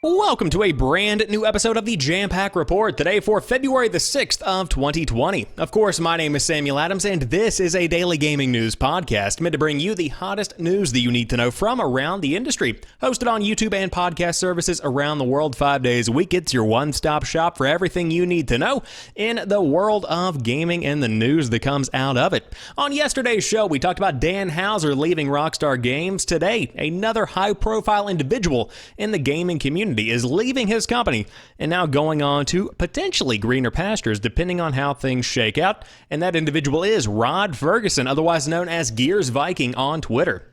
Welcome to a brand new episode of the Jampack Report, today for February the 6th of 2020. Of course, my name is Samuel Adams, and this is a daily gaming news podcast meant to bring you the hottest news that you need to know from around the industry. Hosted on YouTube and podcast services around the world 5 days a week, it's your one-stop shop for everything you need to know in the world of gaming and the news that comes out of it. On yesterday's show, we talked about Dan Houser leaving Rockstar Games. Today, another high-profile individual in the gaming community is leaving his company and now going on to potentially greener pastures depending on how things shake out, and that individual is Rod Fergusson, otherwise known as Gears Viking on Twitter.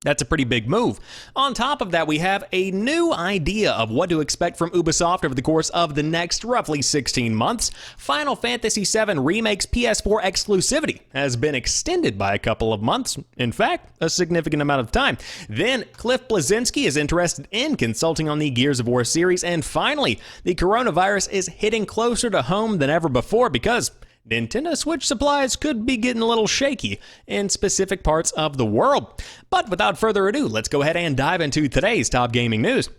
That's a pretty big move. On top of that, we have a new idea of what to expect from Ubisoft over the course of the next roughly 16 months. Final Fantasy VII Remake's PS4 exclusivity has been extended by a couple of months. In fact, a significant amount of time. Then, Cliff Bleszinski is interested in consulting on the Gears of War series. And finally, the coronavirus is hitting closer to home than ever before because Nintendo Switch supplies could be getting a little shaky in specific parts of the world. But without further ado, let's go ahead and dive into today's top gaming news.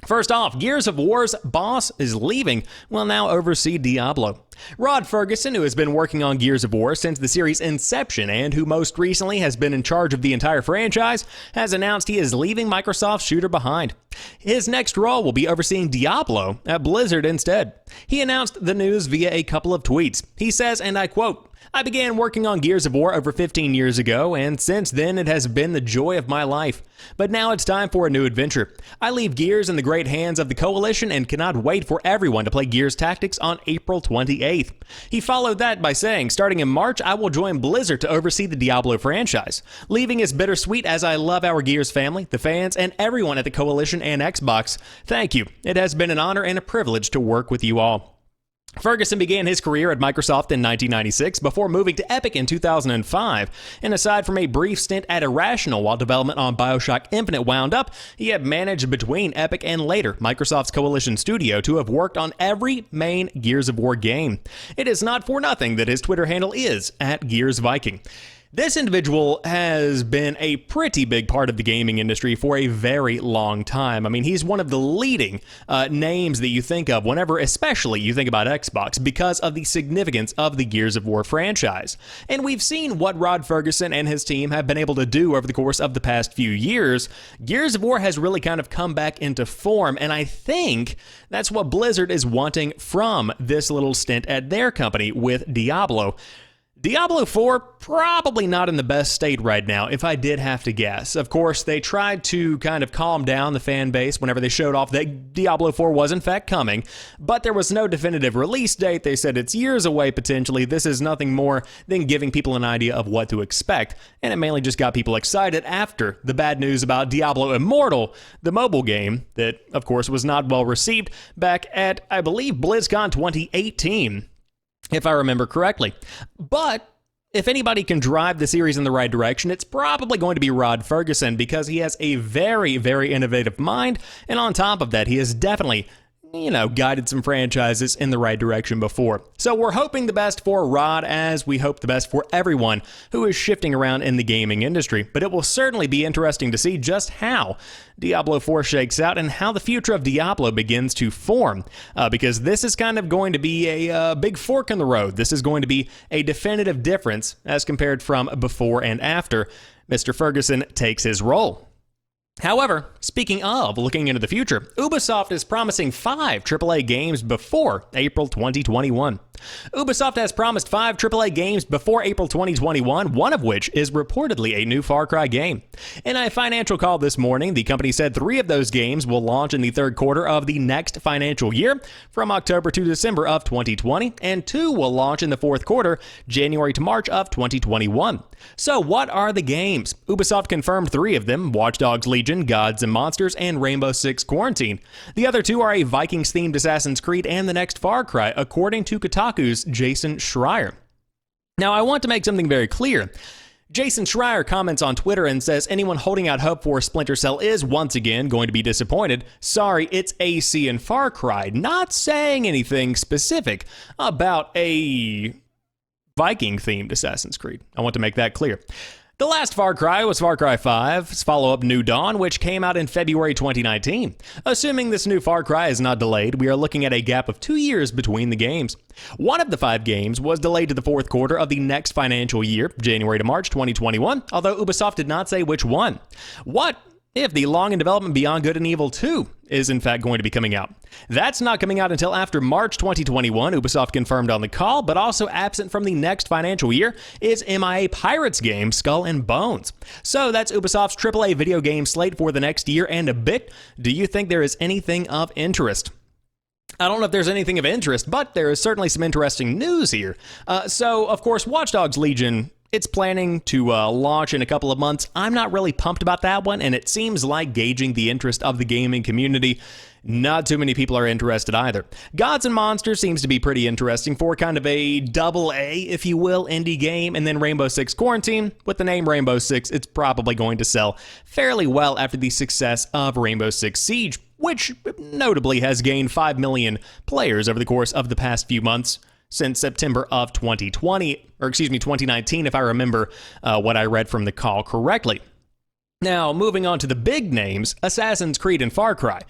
First off, Gears of War's boss is leaving, will now oversee Diablo. Rod Fergusson, who has been working on Gears of War since the series' inception and who most recently has been in charge of the entire franchise, has announced he is leaving Microsoft's shooter behind. His next role will be overseeing Diablo at Blizzard instead. He announced the news via a couple of tweets. He says, and I quote, "I began working on Gears of War over 15 years ago, and since then it has been the joy of my life. But now it's time for a new adventure. I leave Gears in the great hands of the Coalition and cannot wait for everyone to play Gears Tactics on April 28th. He followed that by saying, starting in March, I will join Blizzard to oversee the Diablo franchise. Leaving is bittersweet as I love our Gears family, the fans, and everyone at the Coalition and Xbox. Thank you. It has been an honor and a privilege to work with you all." Fergusson began his career at Microsoft in 1996 before moving to Epic in 2005, and aside from a brief stint at Irrational while development on BioShock Infinite wound up, he had managed between Epic and later Microsoft's Coalition Studio to have worked on every main Gears of War game. It is not for nothing that his Twitter handle is @GearsViking. This individual has been a pretty big part of the gaming industry for a very long time. I mean, he's one of the leading names that you think of whenever, especially, you think about Xbox because of the significance of the Gears of War franchise. And we've seen what Rod Fergusson and his team have been able to do over the course of the past few years. Gears of War has really kind of come back into form, and I think that's what Blizzard is wanting from this little stint at their company with Diablo. Diablo 4, probably not in the best state right now, if I did have to guess. Of course, they tried to kind of calm down the fan base whenever they showed off that Diablo 4 was in fact coming, but there was no definitive release date. They said it's years away potentially. This is nothing more than giving people an idea of what to expect, and it mainly just got people excited after the bad news about Diablo Immortal, the mobile game that, of course, was not well received back at, I believe, BlizzCon 2018. If I remember correctly. But if anybody can drive the series in the right direction, it's probably going to be Rod Fergusson because he has a very, very innovative mind. And on top of that, he has definitely, guided some franchises in the right direction before. So we're hoping the best for Rod as we hope the best for everyone who is shifting around in the gaming industry. But it will certainly be interesting to see just how Diablo 4 shakes out and how the future of Diablo begins to form. Because this is kind of going to be a big fork in the road. This is going to be a definitive difference as compared from before and after Mr. Fergusson takes his role. However, speaking of looking into the future, Ubisoft is promising 5 AAA games before April 2021. Ubisoft has promised 5 AAA games before April 2021, one of which is reportedly a new Far Cry game. In a financial call this morning, the company said 3 of those games will launch in the third quarter of the next financial year, from October to December of 2020, and 2 will launch in the fourth quarter, January to March of 2021. So what are the games? Ubisoft confirmed 3 of them, Watch Dogs Legion, Gods and Monsters, and Rainbow Six Quarantine. The other 2 are a Vikings-themed Assassin's Creed and the next Far Cry, according to Kotaku's Jason Schreier. Now, I want to make something very clear. Jason Schreier comments on Twitter and says anyone holding out hope for Splinter Cell is once again going to be disappointed. Sorry, it's AC and Far Cry. Not saying anything specific about a Viking-themed Assassin's Creed. I want to make that clear. The last Far Cry was Far Cry 5's follow-up New Dawn, which came out in February 2019. Assuming this new Far Cry is not delayed, we are looking at a gap of 2 years between the games. One of the 5 games was delayed to the fourth quarter of the next financial year, January to March 2021, although Ubisoft did not say which one. What if the long-in-development Beyond Good and Evil 2 is in fact going to be coming out? That's not coming out until after March 2021, Ubisoft confirmed on the call, but also absent from the next financial year is MIA Pirates game Skull and Bones. So that's Ubisoft's AAA video game slate for the next year and a bit. Do you think there is anything of interest? I don't know if there's anything of interest, but there is certainly some interesting news here. So, of course, Watch Dogs Legion, it's planning to launch in a couple of months. I'm not really pumped about that one, and it seems like gauging the interest of the gaming community, not too many people are interested either. Gods and Monsters seems to be pretty interesting for kind of a double A, if you will, indie game, and then Rainbow Six Quarantine. With the name Rainbow Six, it's probably going to sell fairly well after the success of Rainbow Six Siege, which notably has gained 5 million players over the course of the past few months, since September of 2019, if I remember what I read from the call correctly. Now, moving on to the big names, Assassin's Creed and Far Cry.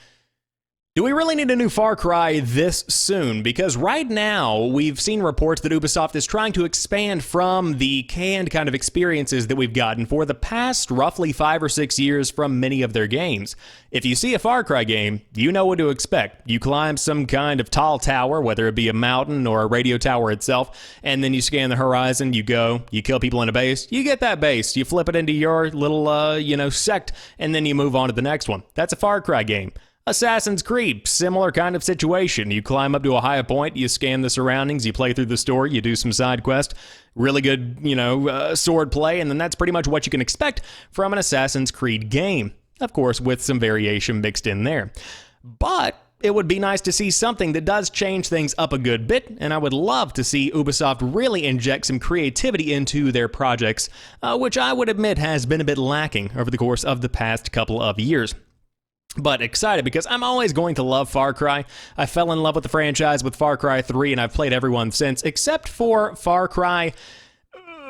Do we really need a new Far Cry this soon? Because right now, we've seen reports that Ubisoft is trying to expand from the canned kind of experiences that we've gotten for the past roughly 5 or 6 years from many of their games. If you see a Far Cry game, you know what to expect. You climb some kind of tall tower, whether it be a mountain or a radio tower itself, and then you scan the horizon, you go, you kill people in a base, you get that base, you flip it into your little, sect, and then you move on to the next one. That's a Far Cry game. Assassin's Creed, similar kind of situation. You climb up to a higher point, you scan the surroundings, you play through the story, you do some side quest, really good, sword play, and then that's pretty much what you can expect from an Assassin's Creed game. Of course, with some variation mixed in there. But it would be nice to see something that does change things up a good bit, and I would love to see Ubisoft really inject some creativity into their projects, which I would admit has been a bit lacking over the course of the past couple of years. But excited because I'm always going to love Far Cry. I fell in love with the franchise with Far Cry 3, and I've played every one since, except for Far Cry,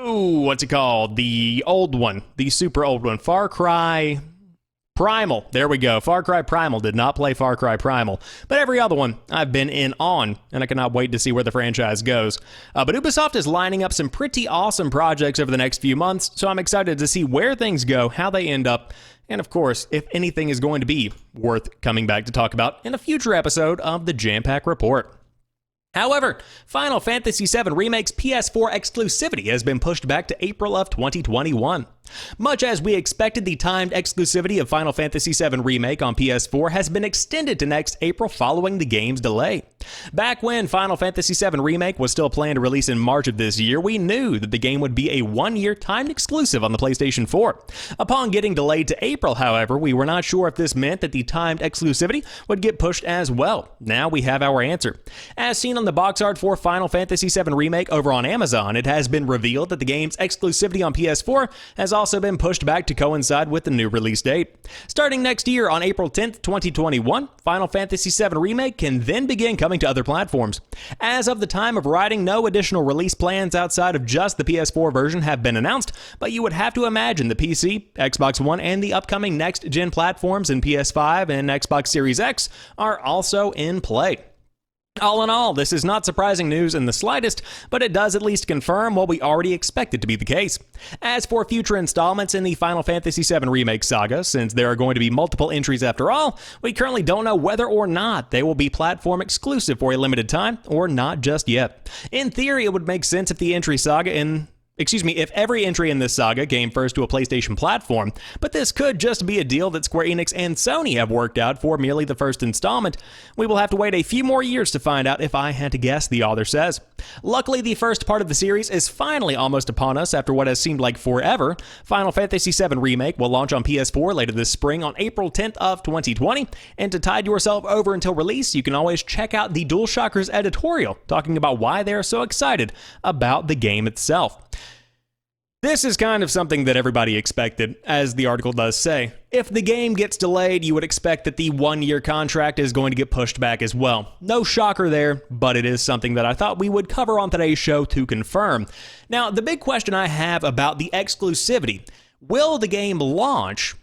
what's it called? The old one, the super old one, Far Cry Primal. There we go. Far Cry Primal. Did not play Far Cry Primal. But every other one I've been in on, and I cannot wait to see where the franchise goes. But Ubisoft is lining up some pretty awesome projects over the next few months, so I'm excited to see where things go, how they end up, and of course, if anything is going to be worth coming back to talk about in a future episode of the Jampack Report. However, Final Fantasy VII Remake's PS4 exclusivity has been pushed back to April of 2021. Much as we expected, the timed exclusivity of Final Fantasy VII Remake on PS4 has been extended to next April following the game's delay. Back when Final Fantasy VII Remake was still planned to release in March of this year, we knew that the game would be a 1-year timed exclusive on the PlayStation 4. Upon getting delayed to April, however, we were not sure if this meant that the timed exclusivity would get pushed as well. Now we have our answer. As seen on the box art for Final Fantasy VII Remake over on Amazon, it has been revealed that the game's exclusivity on PS4 has also been pushed back to coincide with the new release date. Starting next year on April 10th, 2021, Final Fantasy VII Remake can then begin coming to other platforms. As of the time of writing, no additional release plans outside of just the PS4 version have been announced, but you would have to imagine the PC, Xbox One, and the upcoming next-gen platforms in PS5 and Xbox Series X are also in play. All in all, this is not surprising news in the slightest, but it does at least confirm what we already expected to be the case. As for future installments in the Final Fantasy VII Remake saga, since there are going to be multiple entries after all, we currently don't know whether or not they will be platform exclusive for a limited time, or not just yet. In theory, it would make sense if if every entry in this saga came first to a PlayStation platform, but this could just be a deal that Square Enix and Sony have worked out for merely the first installment. We will have to wait a few more years to find out, if I had to guess, the author says. Luckily, the first part of the series is finally almost upon us after what has seemed like forever. Final Fantasy VII Remake will launch on PS4 later this spring on April 10th of 2020, and to tide yourself over until release, you can always check out the DualShockers editorial talking about why they are so excited about the game itself. This is kind of something that everybody expected, as the article does say. If the game gets delayed, you would expect that the 1-year contract is going to get pushed back as well. No shocker there, but it is something that I thought we would cover on today's show to confirm. Now, the big question I have about the exclusivity: will the game launch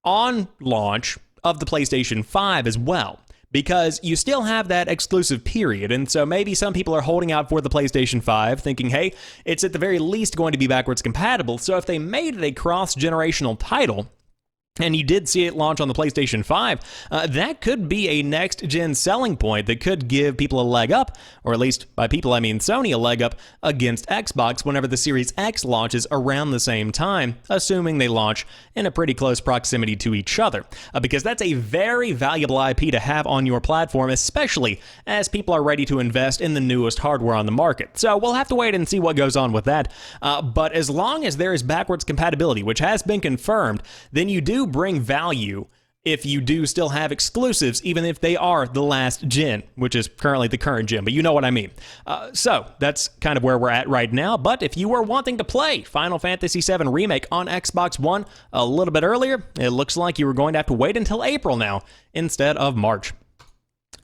on launch of the PlayStation 5 as well? Because you still have that exclusive period, and so maybe some people are holding out for the PlayStation 5, thinking, hey, it's at the very least going to be backwards compatible, so if they made it a cross-generational title, and you did see it launch on the PlayStation 5, that could be a next-gen selling point that could give people a leg up, or at least by people I mean Sony, a leg up against Xbox whenever the Series X launches around the same time, assuming they launch in a pretty close proximity to each other. Because that's a very valuable IP to have on your platform, especially as people are ready to invest in the newest hardware on the market. So we'll have to wait and see what goes on with that. But as long as there is backwards compatibility, which has been confirmed, then you do bring value if you do still have exclusives, even if they are the last gen, which is currently the current gen, but you know what I mean. So that's kind of where we're at right now. But if you were wanting to play Final Fantasy VII Remake on Xbox One a little bit earlier, it looks like you were going to have to wait until April now instead of March.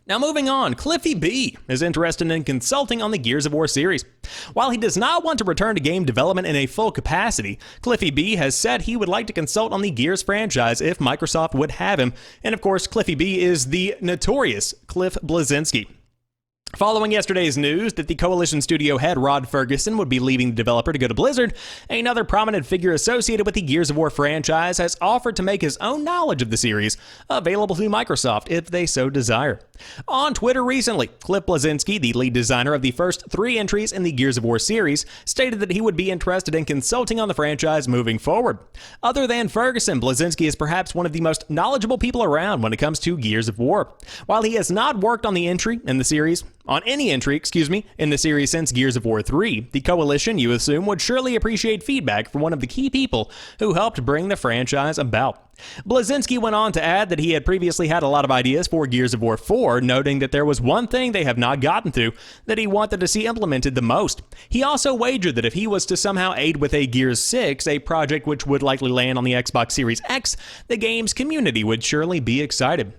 Now moving on, Cliffy B is interested in consulting on the Gears of War series. While he does not want to return to game development in a full capacity, Cliffy B has said he would like to consult on the Gears franchise if Microsoft would have him. And of course, Cliffy B is the notorious Cliff Bleszinski. Following yesterday's news that the Coalition studio head Rod Fergusson would be leaving the developer to go to Blizzard, another prominent figure associated with the Gears of War franchise has offered to make his own knowledge of the series available to Microsoft if they so desire. On Twitter recently, Cliff Bleszinski, the lead designer of the first 3 entries in the Gears of War series, stated that he would be interested in consulting on the franchise moving forward. Other than Fergusson, Bleszinski is perhaps one of the most knowledgeable people around when it comes to Gears of War. While he has not worked on any entry in the series since Gears of War 3, the Coalition, you assume, would surely appreciate feedback from one of the key people who helped bring the franchise about. Bleszinski went on to add that he had previously had a lot of ideas for Gears of War 4, noting that there was one thing they have not gotten to that he wanted to see implemented the most. He also wagered that if he was to somehow aid with a Gears 6, a project which would likely land on the Xbox Series X, the game's community would surely be excited.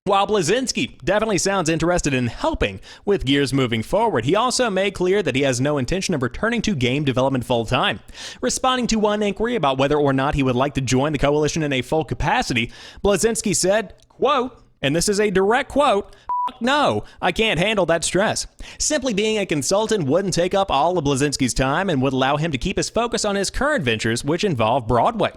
While Bleszinski definitely sounds interested in helping with Gears moving forward, he also made clear that he has no intention of returning to game development full-time. Responding to one inquiry about whether or not he would like to join the Coalition in a full capacity, Bleszinski said, quote, and this is a direct quote, "No, I can't handle that stress." Simply being a consultant wouldn't take up all of Bleszinski's time and would allow him to keep his focus on his current ventures, which involve Broadway.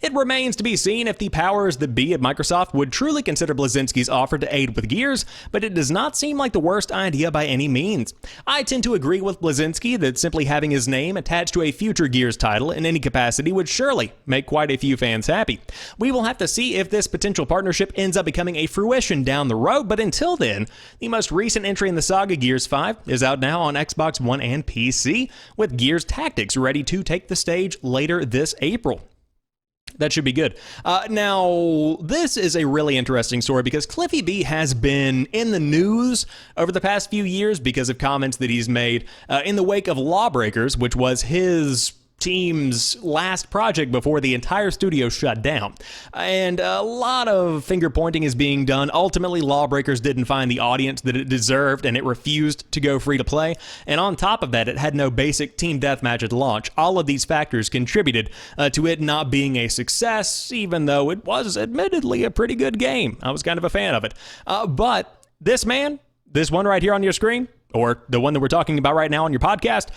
It remains to be seen if the powers that be at Microsoft would truly consider Bleszinski's offer to aid with Gears, but it does not seem like the worst idea by any means. I tend to agree with Bleszinski that simply having his name attached to a future Gears title in any capacity would surely make quite a few fans happy. We will have to see if this potential partnership ends up becoming a fruition down the road, but until then, the most recent entry in the saga, Gears 5, is out now on Xbox One and PC, with Gears Tactics ready to take the stage later this April. That should be good. Now, this is a really interesting story because Cliffy B has been in the news over the past few years because of comments that he's made in the wake of Lawbreakers, which was his team's last project before the entire studio shut down. And a lot of finger pointing is being done. Ultimately, Lawbreakers didn't find the audience that it deserved, and it refused to go free to play. And on top of that, it had no basic team deathmatch at launch. All of these factors contributed to it not being a success, even though it was admittedly a pretty good game. I was kind of a fan of it. But this man, this one right here on your screen, or the one that we're talking about right now on your podcast,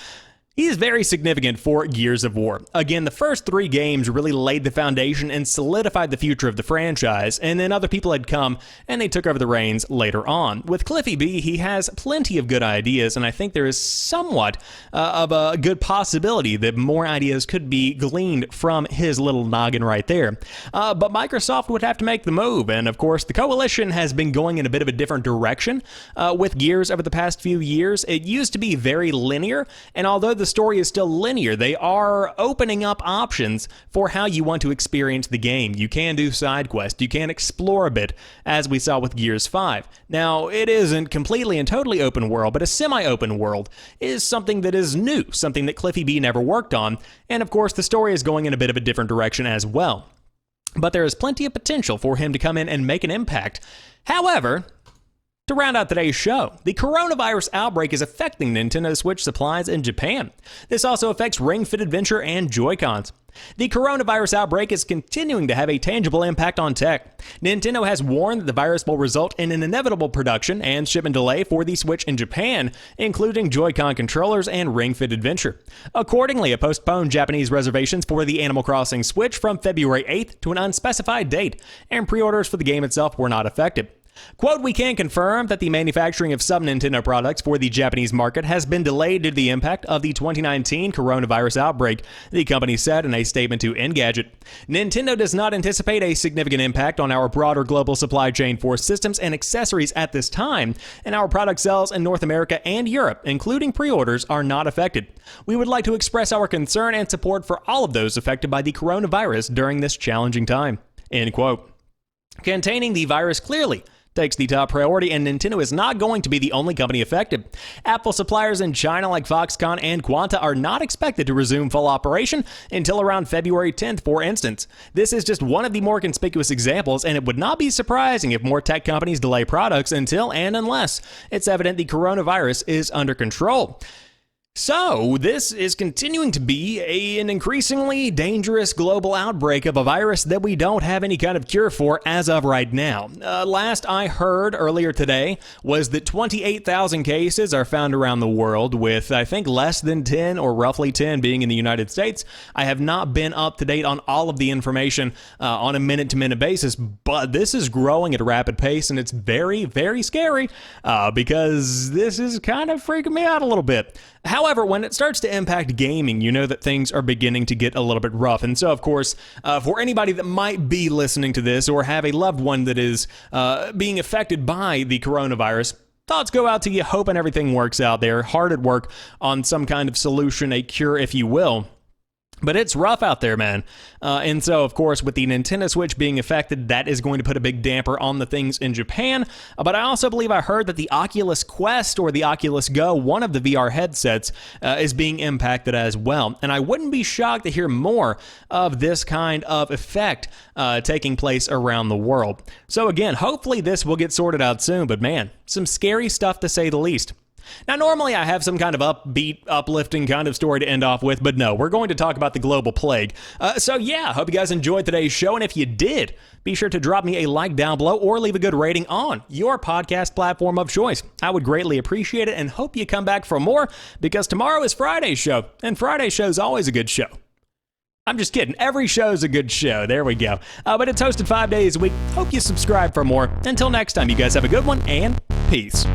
he is very significant for Gears of War. Again, the first 3 games really laid the foundation and solidified the future of the franchise, and then other people had come and they took over the reins later on. With Cliffy B, he has plenty of good ideas, and I think there is somewhat of a good possibility that more ideas could be gleaned from his little noggin right there. But Microsoft would have to make the move, and of course, the Coalition has been going in a bit of a different direction with Gears over the past few years. It used to be very linear, and although the story is still linear, they are opening up options for how you want to experience the game. You can do side quests, you can explore a bit, as we saw with Gears 5. Now, it isn't completely and totally open world, but a semi-open world is something that is new, something that Cliffy B never worked on, and of course the story is going in a bit of a different direction as well. but there is plenty of potential for him to come in and make an impact. However, to round out today's show, the coronavirus outbreak is affecting Nintendo Switch supplies in Japan. This also affects Ring Fit Adventure and Joy-Cons. The coronavirus outbreak is continuing to have a tangible impact on tech. Nintendo has warned that the virus will result in an inevitable production and shipment delay for the Switch in Japan, including Joy-Con controllers and Ring Fit Adventure. Accordingly, it postponed Japanese reservations for the Animal Crossing Switch from February 8th to an unspecified date, and pre-orders for the game itself were not affected. Quote, "We can confirm that the manufacturing of some Nintendo products for the Japanese market has been delayed due to the impact of the 2019 coronavirus outbreak," the company said in a statement to Engadget. "Nintendo does not anticipate a significant impact on our broader global supply chain for systems and accessories at this time, and our product sales in North America and Europe, including pre-orders, are not affected. We would like to express our concern and support for all of those affected by the coronavirus during this challenging time." End quote. Containing the virus clearly takes the top priority, and Nintendo is not going to be the only company affected. Apple suppliers in China like Foxconn and Quanta are not expected to resume full operation until around February 10th, for instance. This is just one of the more conspicuous examples, and it would not be surprising if more tech companies delay products until and unless it's evident the coronavirus is under control. So, this is continuing to be an increasingly dangerous global outbreak of a virus that we don't have any kind of cure for as of right now. Last I heard earlier today was that 28,000 cases are found around the world, with I think less than 10 or roughly 10 being in the United States. I have not been up to date on all of the information on a minute-to-minute basis, but this is growing at a rapid pace, and it's very, very scary because this is kind of freaking me out a little bit. However, when it starts to impact gaming, you know that things are beginning to get a little bit rough. And so, of course, for anybody that might be listening to this or have a loved one that is being affected by the coronavirus, thoughts go out to you, hoping everything works out there. Hard at work on some kind of solution, a cure, if you will. But it's rough out there, man. And so, of course, with the Nintendo Switch being affected, that is going to put a big damper on the things in Japan. But I also believe I heard that the Oculus Quest or the Oculus Go, one of the VR headsets, is being impacted as well. And I wouldn't be shocked to hear more of this kind of effect taking place around the world. So again, hopefully this will get sorted out soon. But man, some scary stuff to say the least. Now, normally I have some kind of upbeat, uplifting kind of story to end off with, but no, we're going to talk about the global plague. So yeah, hope you guys enjoyed today's show, and if you did, be sure to drop me a like down below or leave a good rating on your podcast platform of choice. I would greatly appreciate it, and hope you come back for more, because tomorrow is Friday's show, and Friday's show is always a good show. I'm just kidding. Every show's a good show. There we go. But it's hosted 5 days a week. Hope you subscribe for more. Until next time, you guys have a good one, and peace.